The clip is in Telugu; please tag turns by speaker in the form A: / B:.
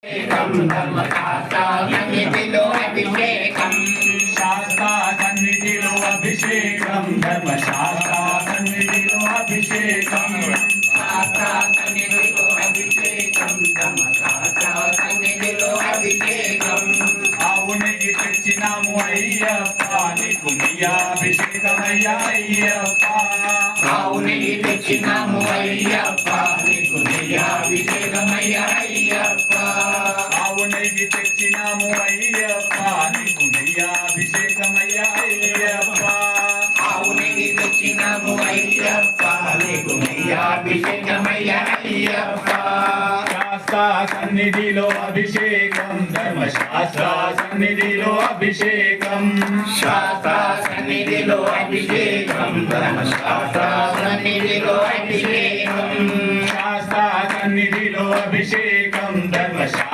A: ధర్మశాస్త్ర సన్నిధిలో అభిషేకం శాస్త్ర సన్నిధిలో అభిషేకం ధర్మశాస్త్ర సన్నిధిలో అభిషేకం శాస్త్ర సన్నిధిలో అభిషేకం ధర్మశాస్త్ర సన్నిధిలో అభిషేకం ఆవునికి తెచ్చినాము అయ్యప్ప నీకు అభిషేకమయ్యా అయ్యప్ప ఆవునికి తెచ్చినాము అయ్యప్ప నీకు అభిషేకమయ్యా అయ్యప్ప ఆవునికి తెచ్చినాము అయ్యప్ప నీకు అభిషేకమయ్యా అయ్యప్ప ఆవునికి తెచ్చినాము అయ్యప్ప నీకు అభిషేకమయ్యా అయ్యప్ప శాస్త్ర సన్నిధిలో అభిషేకం ధర్మశాస్త్ర సన్నిధిలో అభిషేకం శాస్త్ర సన్నిధిలో అభిషేకం ధర్మశాస్త్ర సన్నిధిలో అభిషేకం శాస్త్ర సన్నిధిలో అభిషేకం